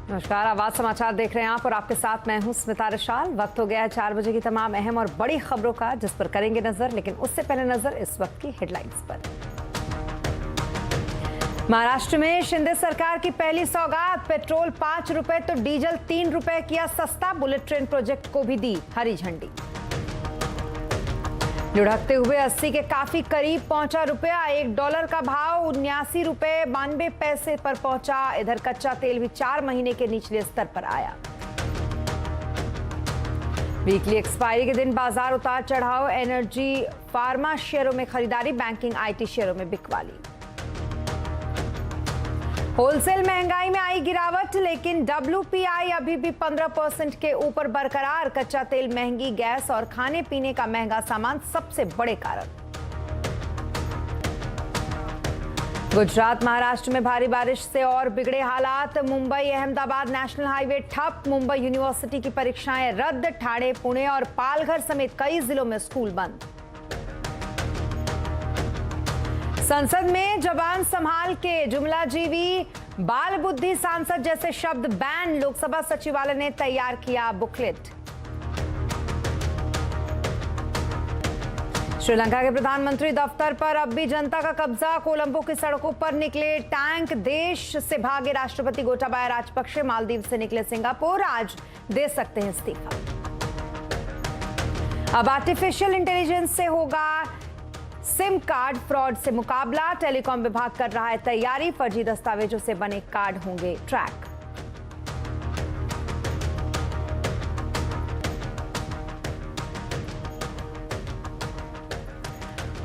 नमस्कार, आवाज समाचार देख रहे हैं आप और आपके साथ मैं हूं स्मिता रिशाल। वक्त हो गया है 4 बजे की तमाम अहम और बड़ी खबरों का, जिस पर करेंगे नजर। लेकिन उससे पहले नजर इस वक्त की हेडलाइंस पर। महाराष्ट्र में शिंदे सरकार की पहली सौगात, पेट्रोल 5 रुपए तो डीजल 3 रुपए किया सस्ता। बुलेट ट्रेन प्रोजेक्ट को भी दी हरी झंडी। लुढ़कते हुए 80 के काफी करीब पहुंचा रुपया। $1 का भाव 79 रुपए 92 पैसे पर पहुंचा। इधर कच्चा तेल भी 4 महीने के निचले स्तर पर आया। वीकली एक्सपायरी के दिन बाजार उतार चढ़ाव। एनर्जी फार्मा शेयरों में खरीदारी, बैंकिंग आईटी शेयरों में बिकवाली। होलसेल महंगाई में आई गिरावट, लेकिन WPI अभी भी 15% के ऊपर बरकरार। कच्चा तेल, महंगी गैस और खाने पीने का महंगा सामान सबसे बड़े कारण। गुजरात महाराष्ट्र में भारी बारिश से और बिगड़े हालात। मुंबई अहमदाबाद नेशनल हाईवे ठप। मुंबई यूनिवर्सिटी की परीक्षाएं रद्द। ठाणे, पुणे और पालघर समेत कई जिलों में स्कूल बंद। संसद में जबान संभाल के जुमलाजीवी, बाल बुद्धि सांसद जैसे शब्द बैन। लोकसभा सचिवालय ने तैयार किया बुकलेट। श्रीलंका के प्रधानमंत्री दफ्तर पर अब भी जनता का कब्जा। कोलंबो की सड़कों पर निकले टैंक। देश से भागे राष्ट्रपति गोटाबाया राजपक्षे मालदीव से निकले सिंगापुर। आज दे सकते हैं इस्तीफा। अब आर्टिफिशियल इंटेलिजेंस से होगा सिम कार्ड फ्रॉड से मुकाबला। टेलीकॉम विभाग कर रहा है तैयारी। फर्जी दस्तावेजों से बने कार्ड होंगे ट्रैक।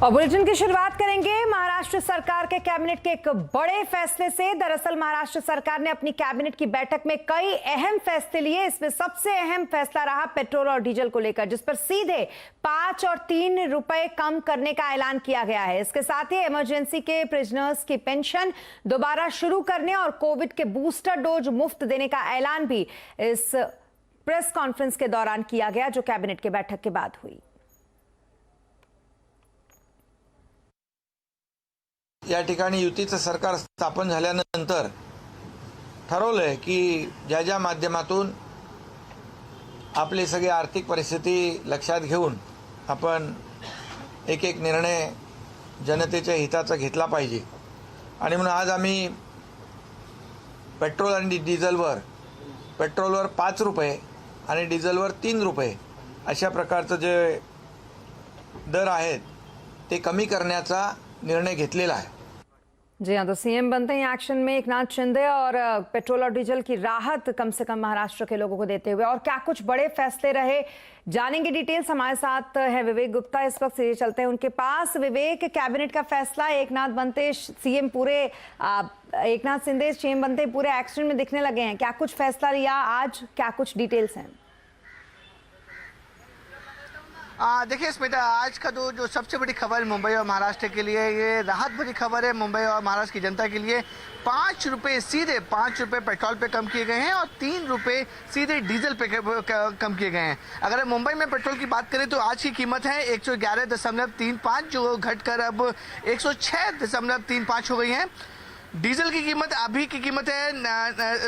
और बुलेटिन की शुरुआत करेंगे महाराष्ट्र सरकार के कैबिनेट के एक बड़े फैसले से। दरअसल महाराष्ट्र सरकार ने अपनी कैबिनेट की बैठक में कई अहम फैसले लिए। इसमें सबसे अहम फैसला रहा पेट्रोल और डीजल को लेकर, जिस पर सीधे 5 और 3 रुपए कम करने का ऐलान किया गया है। इसके साथ ही इमरजेंसी के प्रिजनर्स की पेंशन दोबारा शुरू करने और कोविड के बूस्टर डोज मुफ्त देने का ऐलान भी इस प्रेस कॉन्फ्रेंस के दौरान किया गया, जो कैबिनेट की बैठक के बाद हुई। या ठिकाणी युतीचं सरकार स्थापन झाल्यानंतर ठरवलंय की ज्या ज्या माध्यमातून आपली सगळी आर्थिक परिस्थिती लक्षात घेऊन आपण एक एक निर्णय जनतेच्या हिताचा घेतला पाहिजे। आणि म्हणून आज आम्ही पेट्रोल आणि पेट्रोलवर 5 रुपये आणि डिझेलवर 3 रुपये अशा प्रकारचं जे दर आहेत ते कमी करण्याचा निर्णय घेतलेला है। जी हाँ, तो सीएम बनते ही एक्शन में एकनाथ शिंदे और पेट्रोल और डीजल की राहत कम से कम महाराष्ट्र के लोगों को देते हुए। और क्या कुछ बड़े फैसले रहे, जानेंगे डिटेल्स। हमारे साथ है विवेक गुप्ता, इस वक्त सीधे चलते हैं उनके पास। विवेक, कैबिनेट का फैसला, एकनाथ शिंदे सीएम बनते पूरे एक्शन में दिखने लगे हैं। क्या कुछ फैसला लिया आज, क्या कुछ डिटेल्स हैं? देखिए स्मिता, आज का जो सबसे बड़ी खबर मुंबई और महाराष्ट्र के लिए, ये राहत भरी खबर है मुंबई और महाराष्ट्र की जनता के लिए। 5 रुपये सीधे 5 रुपये पेट्रोल पे कम किए गए हैं और 3 रुपये सीधे डीजल पे कम किए गए हैं। अगर मुंबई में पेट्रोल की बात करें तो आज की कीमत है 111.35, जो घटकर अब 106.35 हो गई है। डीजल की कीमत अभी की कीमत है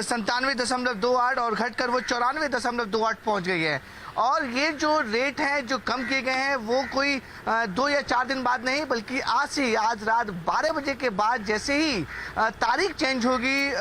97.28 और घटकर वो 94.28 पहुंच गई है। और ये जो रेट हैं जो कम किए गए हैं वो कोई 2 या 4 दिन बाद नहीं, बल्कि आज रात 12 बजे के बाद जैसे ही तारीख चेंज होगी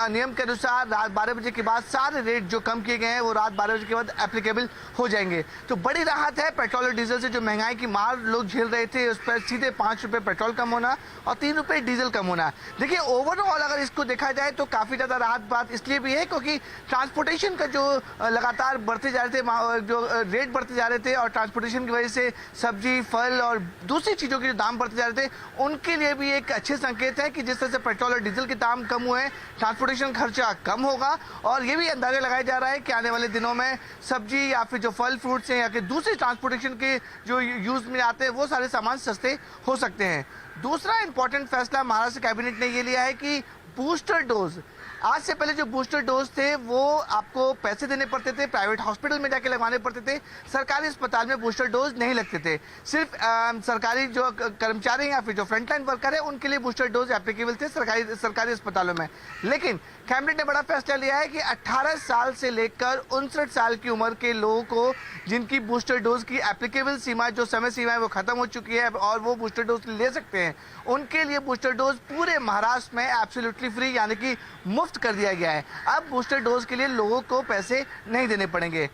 नियम के अनुसार रात 12 बजे के बाद सारे रेट जो कम किए गए हैं वो रात 12 बजे के बाद एप्लीकेबल हो जाएंगे। तो बड़ी राहत है। पेट्रोल और डीजल से जो महंगाई की मार लोग झेल रहे थे, उस पर सीधे 5 रुपये पेट्रोल कम होना और 3 रुपये डीजल कम होना। देखिए ओवरऑल अगर इसको देखा जाए तो काफ़ी ज़्यादा राहत बात इसलिए भी है क्योंकि ट्रांसपोर्टेशन का जो लगातार बढ़ते जा रहे थे, जो रेट बढ़ते जा रहे थे और ट्रांसपोर्टेशन की वजह से सब्जी, फल और दूसरी चीज़ों के जो दाम बढ़ते जा रहे थे, उनके लिए भी एक अच्छे संकेत है कि जिस तरह से पेट्रोल और डीजल के दाम कम हुए हैं, ट्रांसपोर्टेशन खर्चा कम होगा। और ये भी अंदाजा लगाया जा रहा है कि आने वाले दिनों में सब्जी या फिर जो फल फ्रूट्स हैं या फिर दूसरे ट्रांसपोर्टेशन के जो यूज़ में आते हैं वो सारे सामान सस्ते हो सकते हैं। दूसरा इंपॉर्टेंट फैसला महाराष्ट्र कैबिनेट ने ये लिया है कि बूस्टर डोज आज से पहले जो बूस्टर डोज थे वो आपको पैसे देने पड़ते थे, प्राइवेट हॉस्पिटल में जाके लगवाने पड़ते थे, सरकारी अस्पताल में बूस्टर डोज नहीं लगते थे। सिर्फ सरकारी जो कर्मचारी या फिर जो फ्रंटलाइन वर्कर है उनके लिए बूस्टर डोज एप्लीकेबल थे सरकारी अस्पतालों में। लेकिन कैबिनेट ने बड़ा फैसला लिया है कि 18 साल से लेकर 59 साल की उम्र के लोगों को जिनकी बूस्टर डोज की एप्लीकेबल सीमा जो समय सीमा है वो खत्म हो चुकी है और वो बूस्टर डोज ले सकते हैं, उनके लिए बूस्टर डोज पूरे महाराष्ट्र में एब्सोल्युटली फ्री यानी कि मुफ्त कर दिया गया है। अब बूस्टर डोज के लिए लोगों को पैसे नहीं देने पड़ेंगे।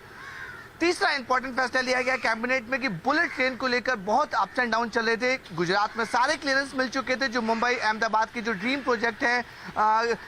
तीसरा इंपॉर्टेंट फैसला लिया गया कैबिनेट में कि बुलेट ट्रेन को लेकर बहुत अप्स एंड डाउन चल रहे थे। गुजरात में सारे क्लियरेंस मिल चुके थे, जो मुंबई अहमदाबाद की जो ड्रीम प्रोजेक्ट है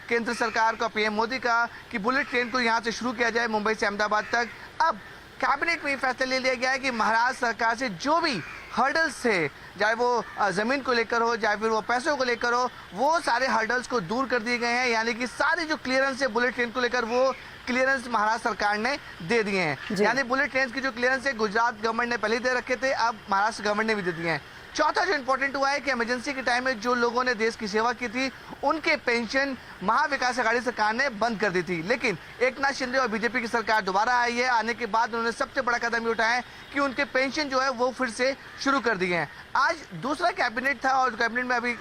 केंद्र सरकार का, पीएम मोदी का, कि बुलेट ट्रेन को यहाँ से शुरू किया जाए मुंबई से अहमदाबाद तक। अब कैबिनेट में ये फैसला ले लिया गया है कि महाराष्ट्र सरकार से जो भी हर्डल्स थे, चाहे वो ज़मीन को लेकर हो, चाहे फिर वो पैसों को लेकर हो, वो सारे हर्डल्स को दूर कर दिए गए हैं। यानी कि सारी जो क्लियरेंस है बुलेट ट्रेन को लेकर वो क्लियरेंस महाराष्ट्र सरकार ने दे दिए हैं। यानी बुलेट ट्रेन की जो क्लियरेंस है गुजरात गवर्नमेंट ने पहले दे रखे थे, अब महाराष्ट्र गवर्नमेंट ने भी दे दिए हैं। चौथा जो इंपॉर्टेंट हुआ है कि इमरजेंसी के टाइम में जो लोगों ने देश की सेवा की थी उनके पेंशन महाविकास अघाड़ी सरकार ने बंद कर दी थी, लेकिन एकनाथ शिंदे और बीजेपी की सरकार दोबारा आई है। आने के बाद उन्होंने सबसे बड़ा कदम ये उठाया है कि उनके पेंशन जो है वो फिर से शुरू कर दिए हैं। आज दूसरा कैबिनेट था और कैबिनेट में अभी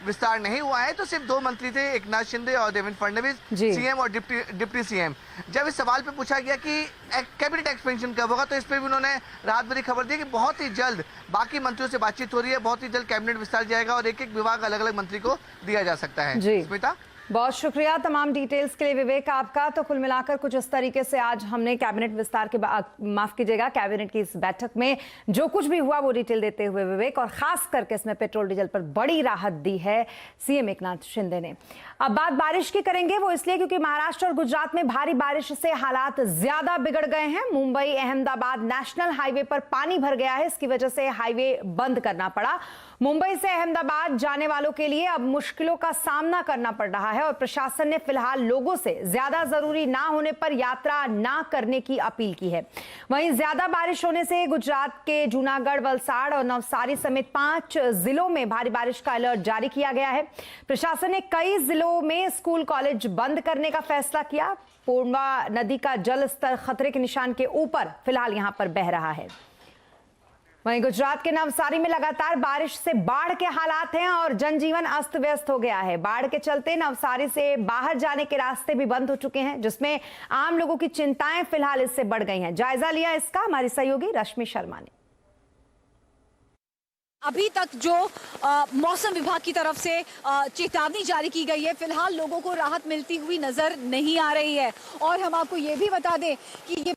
विस्तार नहीं हुआ है, तो सिर्फ 2 मंत्री थे, एकनाथ शिंदे और देवेंद्र फडणवीस, सीएम और डिप्टी सीएम। जब इस सवाल पे पूछा गया कि कैबिनेट एक्सपेंशन कब होगा, तो इस पर भी उन्होंने रात भरी खबर दी कि बहुत ही जल्द बाकी मंत्रियों से बातचीत हो रही है, बहुत ही जल्द कैबिनेट विस्तार जाएगा और एक एक विभाग अलग अलग मंत्री को दिया जा सकता है। स्मिता, बहुत शुक्रिया तमाम डिटेल्स के लिए विवेक आपका। तो कुल मिलाकर कुछ इस तरीके से आज हमने कैबिनेट विस्तार के माफ कीजिएगा कैबिनेट की इस बैठक में जो कुछ भी हुआ वो डिटेल देते हुए विवेक, और खास करके इसमें पेट्रोल डीजल पर बड़ी राहत दी है सीएम एकनाथ शिंदे ने। अब बात बारिश की करेंगे, वो इसलिए क्योंकि महाराष्ट्र और गुजरात में भारी बारिश से हालात ज्यादा बिगड़ गए हैं। मुंबई अहमदाबाद नेशनल हाईवे पर पानी भर गया है, इसकी वजह से हाईवे बंद करना पड़ा। मुंबई से अहमदाबाद जाने वालों के लिए अब मुश्किलों का सामना करना पड़ रहा है और प्रशासन ने फिलहाल लोगों से ज्यादा जरूरी ना होने पर यात्रा ना करने की अपील की है। वहीं ज्यादा बारिश होने से गुजरात के जूनागढ़, वलसाड़ और नवसारी समेत 5 जिलों में भारी बारिश का अलर्ट जारी किया गया है। प्रशासन ने कई जिलों में स्कूल कॉलेज बंद करने का फैसला किया। पूर्णा नदी का जल स्तर खतरे के निशान के ऊपर फिलहाल यहां पर बह रहा है। वहीं गुजरात के नवसारी में लगातार बारिश से बाढ़ के हालात हैं और जनजीवन अस्त व्यस्त हो गया है। बाढ़ के चलते नवसारी से बाहर जाने के रास्ते भी बंद हो चुके हैं, जिसमें आम लोगों की चिंताएं फिलहाल इससे बढ़ गई हैं। जायजा लिया इसका हमारी सहयोगी रश्मि शर्मा ने। अभी तक जो मौसम विभाग की तरफ से चेतावनी जारी की गई है, फिलहाल लोगों को राहत मिलती हुई नजर नहीं आ रही है। और हम आपको ये भी बता दें कि ये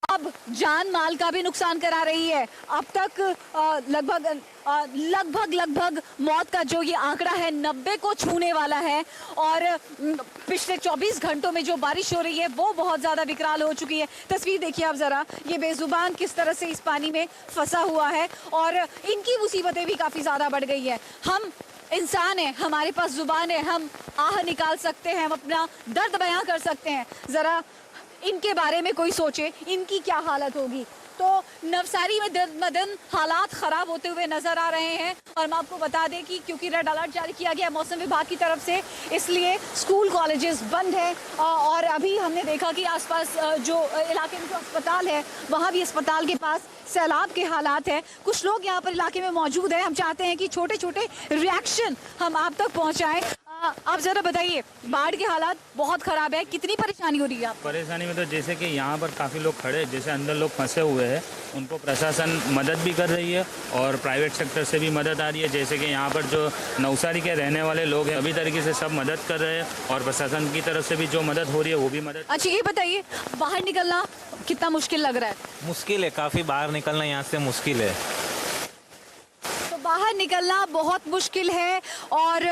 अब जान माल का भी नुकसान करा रही है। अब तक लगभग मौत का जो ये आंकड़ा है 90 को छूने वाला है। और पिछले 24 घंटों में जो बारिश हो रही है वो बहुत ज्यादा विकराल हो चुकी है। तस्वीर देखिए आप जरा, ये बेजुबान किस तरह से इस पानी में फंसा हुआ है और इनकी मुसीबतें भी काफी ज्यादा बढ़ गई है। हम इंसान है, हमारे पास जुबान है, हम आह निकाल सकते हैं, हम अपना दर्द बयां कर सकते हैं। जरा इनके बारे में कोई सोचे, इनकी क्या हालत होगी। तो नवसारी में दिन ब दिन हालात खराब होते हुए नजर आ रहे हैं। और हम आपको बता दें कि क्योंकि रेड अलर्ट जारी किया गया मौसम विभाग की तरफ से, इसलिए स्कूल कॉलेजेस बंद है। और अभी हमने देखा कि आसपास जो इलाके में जो अस्पताल है वहाँ भी अस्पताल के पास सैलाब के हालात है। कुछ लोग यहाँ पर इलाके में मौजूद हैं, हम चाहते हैं कि छोटे छोटे रिएक्शन हम आप तक पहुँचाएं। आप जरा बताइए, बाढ़ के हालात बहुत खराब है, कितनी परेशानी हो रही है आपको? परेशानी में तो जैसे कि यहाँ पर काफ़ी लोग खड़े, जैसे अंदर लोग फंसे हुए हैं, उनको प्रशासन मदद भी कर रही है और प्राइवेट सेक्टर से भी मदद आ रही है। जैसे कि यहाँ पर जो नवसारी के रहने वाले लोग हैं सभी तरीके से सब मदद कर रहे हैं और प्रशासन की तरफ से भी जो मदद हो रही है वो भी मदद। अच्छा ये बताइए, बाहर निकलना कितना मुश्किल लग रहा है? मुश्किल है, काफ़ी बाहर निकलना यहाँ से मुश्किल है। बाहर निकलना बहुत मुश्किल है और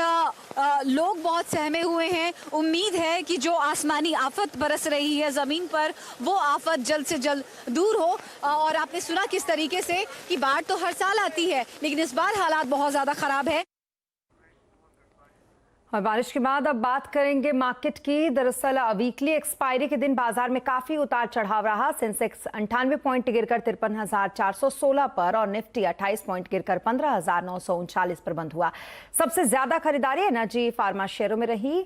लोग बहुत सहमे हुए हैं। उम्मीद है कि जो आसमानी आफत बरस रही है ज़मीन पर वो आफत जल्द से जल्द दूर हो। और आपने सुना किस तरीके से कि बाढ़ तो हर साल आती है, लेकिन इस बार हालात बहुत ज़्यादा ख़राब है। और बारिश के बाद अब बात करेंगे मार्केट की। दरअसल वीकली एक्सपायरी के दिन बाजार में काफी उतार चढ़ाव रहा। सेंसेक्स 98 पॉइंट गिरकर 53,416 पर और निफ्टी 28 पॉइंट गिरकर 15,939 पर बंद हुआ। सबसे ज्यादा खरीदारी एनर्जी फार्मा शेयरों में रही।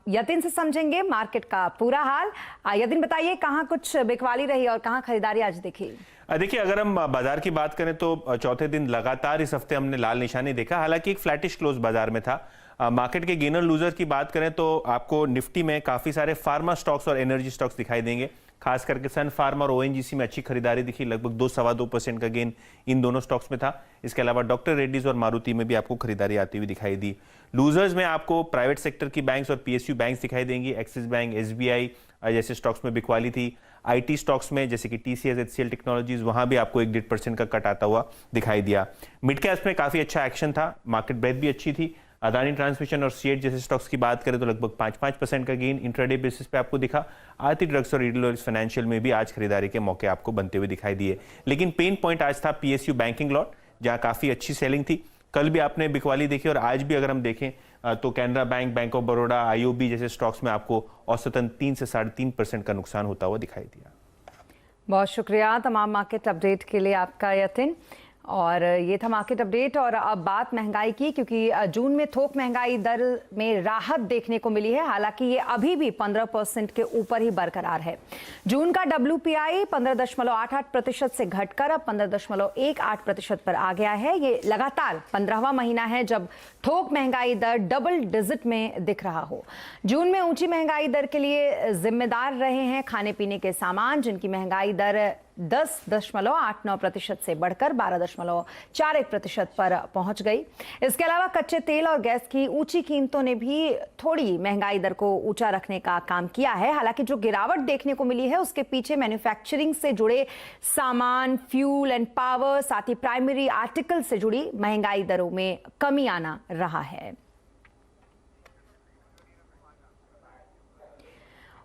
यतिन से समझेंगे मार्केट का पूरा हाल। यतिन, बताइए कहाँ कुछ बिकवाली रही और कहाँ खरीदारी आज दिखी? देखिए, अगर हम बाजार की बात करें तो चौथे दिन लगातार इस हफ्ते हमने लाल निशानी देखा। हालांकि एक फ्लैटिश क्लोज बाजार में था। मार्केट के गेनर लूजर की बात करें तो आपको निफ्टी में काफी सारे फार्मा स्टॉक्स और एनर्जी स्टॉक्स दिखाई देंगे। खास करके सन फार्मा और ओएनजीसी में अच्छी खरीदारी दिखी। लगभग 2-2.25% का गेन इन दोनों स्टॉक्स में था। इसके अलावा डॉक्टर रेड्डीज और मारुति में भी आपको खरीदारी आती हुई दिखाई दी। लूजर्स में आपको प्राइवेट सेक्टर की बैंक्स और पीएसयू बैंक्स दिखाई देंगी। एक्सिस बैंक, एसबीआई जैसे स्टॉक्स में बिकवाली थी। आईटी स्टॉक्स में जैसे कि टीसीएस, एचसीएल टेक्नोलॉजीज, वहां भी आपको 1-1.5% का कट आता हुआ दिखाई दिया। मिड कैप्स में काफी अच्छा एक्शन था। मार्केट ब्रेथ भी अच्छी थी। अदानी ट्रांसमिशन और सीएट जैसे स्टॉक्स की बात करें तो लगभग 5% का गेन इंट्राडे बेसिस पे आपको दिखा। आरती ड्रग्स और इडलोरिस फाइनेंशियल में भी आज खरीदारी के मौके आपको बनते हुए दिखाई दिए। लेकिन पेन पॉइंट आज था पीएसयू बैंकिंग लॉट, जहां काफी अच्छी सेलिंग थी। कल भी आपने बिकवाली देखी और आज भी अगर हम देखें तो Canara bank, bank of Baroda, IOB जैसे स्टॉक्स में आपको औसतन 3 से 3.5% का नुकसान होता हुआ दिखाई दिया। बहुत शुक्रिया तमाम मार्केट अपडेट के लिए आपका यतिन। और ये था मार्केट अपडेट। और अब बात महंगाई की, क्योंकि जून में थोक महंगाई दर में राहत देखने को मिली है। हालांकि ये अभी भी 15% के ऊपर ही बरकरार है। जून का WPI 15.88% से घटकर अब 15.18% पर आ गया है। ये लगातार 15वां महीना है जब थोक महंगाई दर डबल डिजिट में दिख रहा हो। जून में ऊंची महंगाई दर के लिए जिम्मेदार रहे हैं खाने पीने के सामान, जिनकी महंगाई दर 10.89% से बढ़कर 12.41% पर पहुंच गई। इसके अलावा कच्चे तेल और गैस की ऊंची कीमतों ने भी थोड़ी महंगाई दर को ऊंचा रखने का काम किया है। हालांकि जो गिरावट देखने को मिली है उसके पीछे मैन्युफैक्चरिंग से जुड़े सामान, फ्यूल एंड पावर, साथ ही प्राइमरी आर्टिकल से जुड़ी महंगाई दरों में कमी आना रहा है।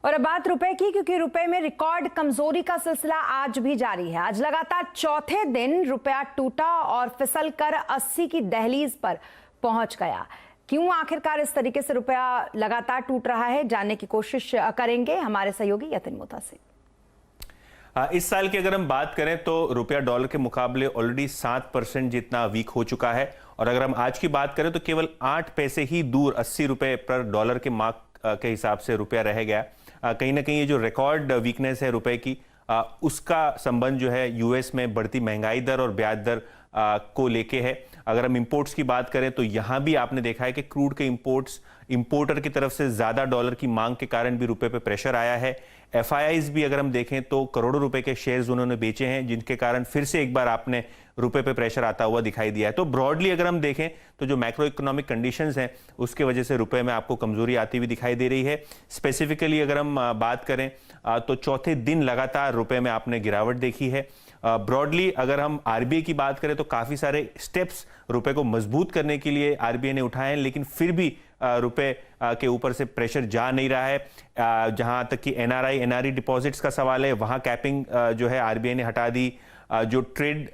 और अब बात रुपए की, क्योंकि रुपए में रिकॉर्ड कमजोरी का सिलसिला आज भी जारी है। आज लगातार चौथे दिन रुपया टूटा और फिसलकर 80 की दहलीज पर पहुंच गया। क्यों आखिरकार इस तरीके से रुपया लगातार टूट रहा है, जानने की कोशिश करेंगे हमारे सहयोगी यतिन मोता से। इस साल की अगर हम बात करें तो रुपया डॉलर के मुकाबले ऑलरेडी 7% जितना वीक हो चुका है। और अगर हम आज की बात करें तो केवल 8 पैसे ही दूर 80 रुपए पर डॉलर के मार्क के हिसाब से रुपया रह गया। कहीं ना कहीं ये जो रिकॉर्ड वीकनेस है रुपए की, उसका संबंध जो है यूएस में बढ़ती महंगाई दर और ब्याज दर को लेके है। अगर हम इंपोर्ट्स की बात करें तो यहां भी आपने देखा है कि क्रूड के इंपोर्टर की तरफ से ज्यादा डॉलर की मांग के कारण भी रुपए पे प्रेशर आया है। एफआईआईज भी अगर हम देखें तो करोड़ों रुपए के शेयर्स उन्होंने बेचे हैं, जिनके कारण फिर से एक बार आपने रुपए पे प्रेशर आता हुआ दिखाई दिया है। तो ब्रॉडली अगर हम देखें तो जो मैक्रो इकोनॉमिक कंडीशंस हैं उसके वजह से रुपए में आपको कमजोरी आती हुई दिखाई दे रही है। स्पेसिफिकली अगर हम बात करें तो चौथे दिन लगातार रुपए में आपने गिरावट देखी है। ब्रॉडली अगर हम आरबीआई की बात करें तो काफी सारे स्टेप्स रुपए को मजबूत करने के लिए आरबीआई ने उठाए हैं, लेकिन फिर भी रुपए के ऊपर से प्रेशर जा नहीं रहा है। जहां तक कि एनआरई डिपॉजिट्स का सवाल है, वहां कैपिंग जो है आरबीआई ने हटा दी। जो ट्रेड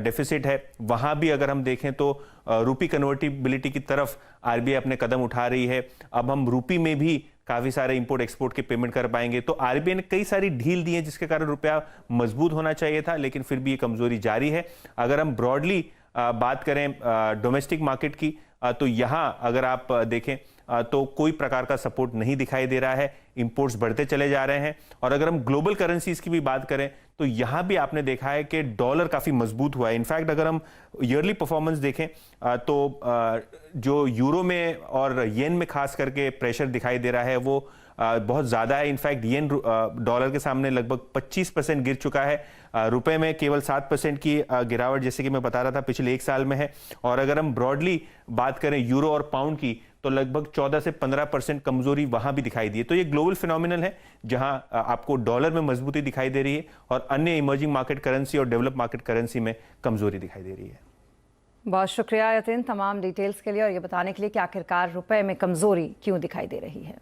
डेफिसिट है वहां भी अगर हम देखें तो रूपी कन्वर्टिबिलिटी की तरफ आरबीआई अपने कदम उठा रही है। अब हम रूपी में भी काफी सारे इंपोर्ट एक्सपोर्ट के पेमेंट कर पाएंगे। तो आरबीआई ने कई सारी ढील दी है जिसके कारण रुपया मजबूत होना चाहिए था, लेकिन फिर भी ये कमजोरी जारी है। अगर हम ब्रॉडली बात करें डोमेस्टिक मार्केट की तो यहां अगर आप देखें तो कोई प्रकार का सपोर्ट नहीं दिखाई दे रहा है। इंपोर्ट्स बढ़ते चले जा रहे हैं। और अगर हम ग्लोबल करेंसीज की भी बात करें तो यहां भी आपने देखा है कि डॉलर काफी मजबूत हुआ है। इनफैक्ट अगर हम ईयरली परफॉर्मेंस देखें तो जो यूरो में और येन में खास करके प्रेशर दिखाई दे रहा है वो बहुत ज्यादा है। इनफैक्ट येन डॉलर के सामने लगभग 25% गिर चुका है। रुपए में केवल 7% की गिरावट जैसे कि मैं बता रहा था पिछले एक साल में है। और अगर हम ब्रॉडली बात करें यूरो और पाउंड की तो लगभग 14 से 15% कमजोरी वहां भी दिखाई दी है। तो ये ग्लोबल फिनोमिनल है जहां आपको डॉलर में मजबूती दिखाई दे रही है और अन्य इमर्जिंग मार्केट करेंसी और डेवलप मार्केट करेंसी में कमजोरी दिखाई दे रही है। बहुत शुक्रिया यतिन तमाम डिटेल्स के लिए और ये बताने के लिए कि आखिरकार रुपए में कमजोरी क्यों दिखाई दे रही है।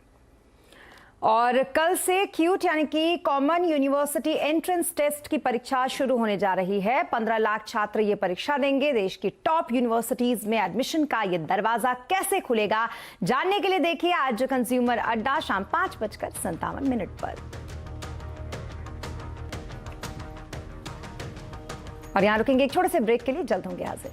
और कल से क्यूट यानी कि कॉमन यूनिवर्सिटी एंट्रेंस टेस्ट की परीक्षा शुरू होने जा रही है। 15 लाख छात्र ये परीक्षा देंगे। देश की टॉप यूनिवर्सिटीज में एडमिशन का ये दरवाजा कैसे खुलेगा, जानने के लिए देखिए आज कंज्यूमर अड्डा शाम 5:57 पर। और यहां रुकेंगे एक छोटे से ब्रेक के लिए, जल्द होंगे हाजिर।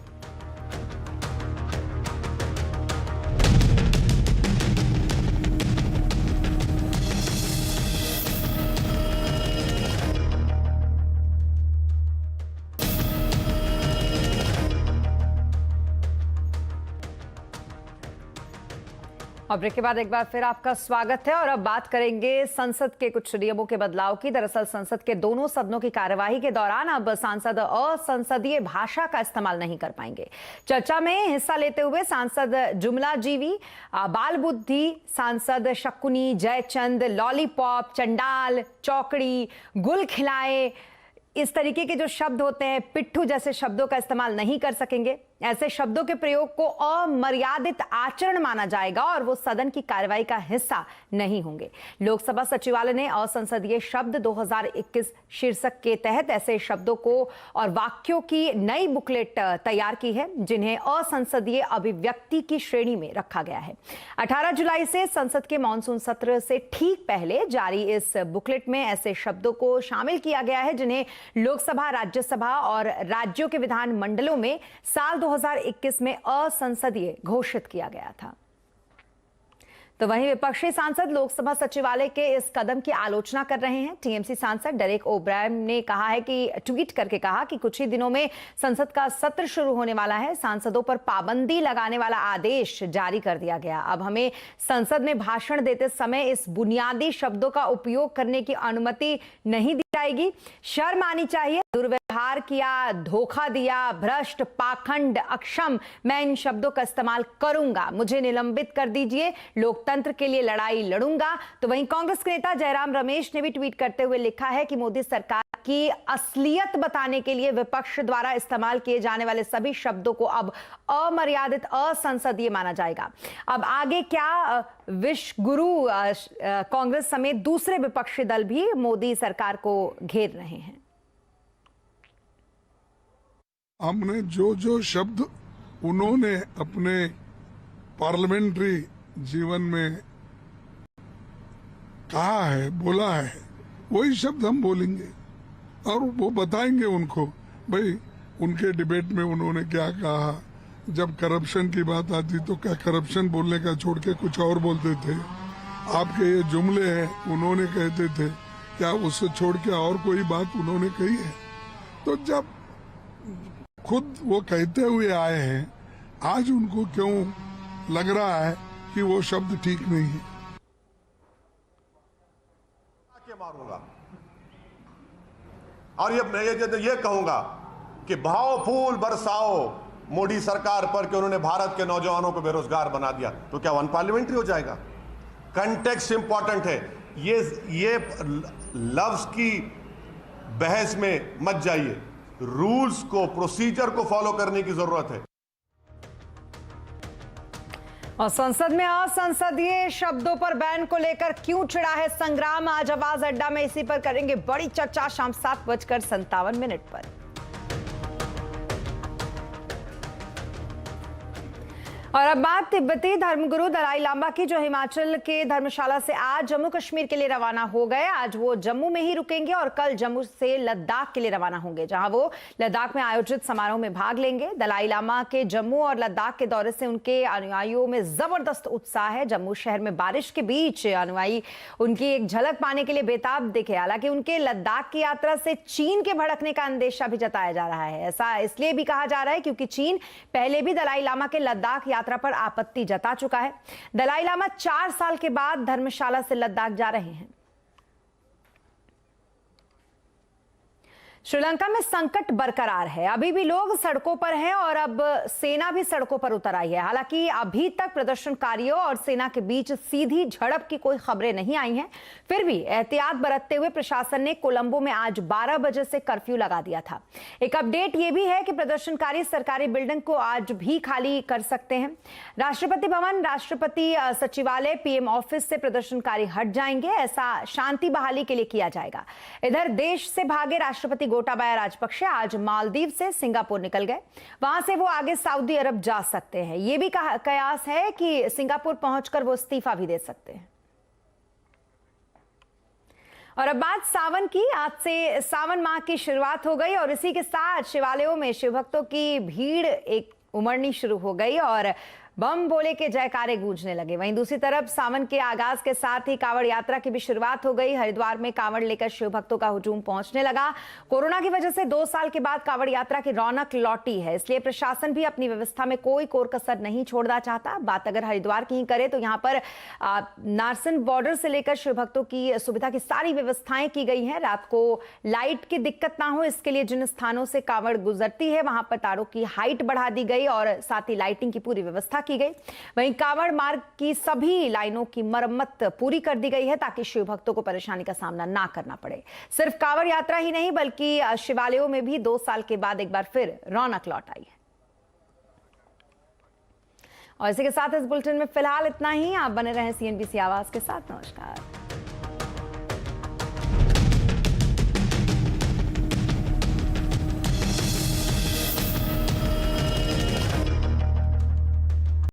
और ब्रेक के बाद एक बार फिर आपका स्वागत है और अब बात करेंगे संसद के कुछ नियमों के बदलाव की। दरअसल संसद के दोनों सदनों की कार्यवाही के दौरान अब सांसद असंसदीय भाषा का इस्तेमाल नहीं कर पाएंगे। चर्चा में हिस्सा लेते हुए सांसद जुमला जीवी, बाल बुद्धि, सांसद शकुनी, जयचंद, लॉलीपॉप, चंडाल, चौकड़ी, गुल खिलाए, इस तरीके के जो शब्द होते हैं, पिट्ठू जैसे शब्दों का इस्तेमाल नहीं कर सकेंगे। ऐसे शब्दों के प्रयोग को अमर्यादित आचरण माना जाएगा और वो सदन की कार्रवाई का हिस्सा नहीं होंगे। लोकसभा सचिवालय ने असंसदीय शब्द 2021 शीर्षक के तहत ऐसे शब्दों को और वाक्यों की नई बुकलेट तैयार की है, जिन्हें असंसदीय अभिव्यक्ति की श्रेणी में रखा गया है। 18 जुलाई से संसद के मानसून सत्र से ठीक पहले जारी इस बुकलेट में ऐसे शब्दों को शामिल किया गया है जिन्हें लोकसभा, राज्यसभा और राज्यों के विधान मंडलों में साल 2021 में असंसदीय घोषित किया गया था। तो वहीं विपक्षी सांसद लोकसभा सचिवालय के इस कदम की आलोचना कर रहे हैं। टीएमसी सांसद डेरेक ओब्रायन ने कहा है कि ट्वीट करके कहा कि कुछ ही दिनों में संसद का सत्र शुरू होने वाला है। सांसदों पर पाबंदी लगाने वाला आदेश जारी कर दिया गया। अब हमें संसद में भाषण देते समय इस बुनियादी शब्दों का उपयोग करने की अनुमति नहीं दी जाएगी। शर्म आनी चाहिए। दुर्व्यवहार किया, धोखा दिया, भ्रष्ट, पाखंड, अक्षम, मैं इन शब्दों का इस्तेमाल करूंगा। मुझे निलंबित कर दीजिए, लोकतंत्र के लिए लड़ाई लड़ूंगा। तो वहीं कांग्रेस के नेता जयराम रमेश ने भी ट्वीट करते हुए लिखा है कि मोदी सरकार की असलियत बताने के लिए विपक्ष द्वारा इस्तेमाल किए जाने वाले सभी शब्दों को अब अमर्यादित, असंसदीय माना जाएगा। अब आगे क्या, विश्व गुरु कांग्रेस समेत दूसरे विपक्षी दल भी मोदी सरकार को घेर रहे हैं। हमने जो जो शब्द उन्होंने अपने पार्लियामेंट्री जीवन में कहा है, बोला है, वही शब्द हम बोलेंगे और वो बताएंगे उनको, भाई उनके डिबेट में उन्होंने क्या कहा। जब करप्शन की बात आती तो क्या करप्शन बोलने का छोड़ के कुछ और बोलते थे। आपके ये जुमले हैं, उन्होंने कहते थे, क्या उससे छोड़ के और कोई बात उन्होंने कही है? तो जब खुद वो कहते हुए आए हैं, आज उनको क्यों लग रहा है कि वो शब्द ठीक नहीं है? मारूंगा और ये कहूंगा कि भाव फूल बरसाओ मोदी सरकार पर कि उन्होंने भारत के नौजवानों को बेरोजगार बना दिया। तो क्या वन पार्लियामेंट्री हो जाएगा? कंटेक्स्ट इंपॉर्टेंट है। ये लफ्ज की बहस में मत जाइए। रूल्स को, प्रोसीजर को फॉलो करने की जरूरत है। और संसद में असंसदीय शब्दों पर बैन को लेकर क्यों छिड़ा है संग्राम, आज आवाज अड्डा में इसी पर करेंगे बड़ी चर्चा शाम 7:57 पर। और अब बात तिब्बती धर्मगुरु दलाई लामा की, जो हिमाचल के धर्मशाला से आज जम्मू कश्मीर के लिए रवाना हो गए। आज वो जम्मू में ही रुकेंगे और कल जम्मू से लद्दाख के लिए रवाना होंगे, जहां वो लद्दाख में आयोजित समारोह में भाग लेंगे। दलाई लामा के जम्मू और लद्दाख के दौरे से उनके अनुयायियों में जबरदस्त उत्साह है। जम्मू शहर में बारिश के बीच अनुयायी उनकी एक झलक पाने के लिए बेताब दिखे। हालांकि उनके लद्दाख की यात्रा से चीन के भड़कने का अंदेशा भी जताया जा रहा है। ऐसा इसलिए भी कहा जा रहा है क्योंकि चीन पहले भी दलाई लामा के लद्दाख यात्रा पर आपत्ति जता चुका है। दलाई लामा 4 साल के बाद धर्मशाला से लद्दाख जा रहे हैं। श्रीलंका में संकट बरकरार है। अभी भी लोग सड़कों पर हैं और अब सेना भी सड़कों पर उतर आई है। हालांकि अभी तक प्रदर्शनकारियों और सेना के बीच सीधी झड़प की कोई खबरें नहीं आई हैं। फिर भी एहतियात बरतते हुए प्रशासन ने कोलंबो में आज 12 बजे से कर्फ्यू लगा दिया था। एक अपडेट ये भी है कि प्रदर्शनकारी सरकारी बिल्डिंग को आज भी खाली कर सकते हैं। राष्ट्रपति भवन, राष्ट्रपति सचिवालय, पीएम ऑफिस से प्रदर्शनकारी हट जाएंगे। ऐसा शांति बहाली के लिए किया जाएगा। इधर देश से भागे राष्ट्रपति गोटाबाया राजपक्षे आज मालदीव से सिंगापुर निकल गए। वहां से वो आगे सऊदी अरब जा सकते हैं। ये भी कयास है कि सिंगापुर पहुंचकर वो इस्तीफा भी दे सकते हैं। और अब बात सावन की। आज से सावन माह की शुरुआत हो गई और इसी के साथ शिवालयों में शिवभक्तों की भीड़ एक उमड़नी शुरू हो गई और बम बोले के जयकारे गूंजने लगे। वहीं दूसरी तरफ सावन के आगाज के साथ ही कांवड़ यात्रा की भी शुरुआत हो गई। हरिद्वार में कांवड़ लेकर शिव भक्तों का हुजूम पहुंचने लगा। कोरोना की वजह से 2 साल के बाद कांवड़ यात्रा की रौनक लौटी है, इसलिए प्रशासन भी अपनी व्यवस्था में कोई कोर कसर नहीं छोड़ना चाहता। बात अगर हरिद्वार की ही करें तो यहाँ पर नारसन बॉर्डर से लेकर शिव भक्तों की सुविधा की सारी व्यवस्थाएं की गई हैं। रात को लाइट की दिक्कत ना हो, इसके लिए जिन स्थानों से कांवड़ गुजरती है वहां पर तारों की हाइट बढ़ा दी गई और साथ ही लाइटिंग की पूरी व्यवस्था की गई। वहीं कांवड़ मार्ग की सभी लाइनों की मरम्मत पूरी कर दी गई है ताकि शिव भक्तों को परेशानी का सामना ना करना पड़े। सिर्फ कांवड़ यात्रा ही नहीं बल्कि शिवालयों में भी 2 साल के बाद एक बार फिर रौनक लौट आई है। और इसी के साथ इस बुलेटिन में फिलहाल इतना ही। आप बने रहें CNBC आवाज के साथ। नमस्कार।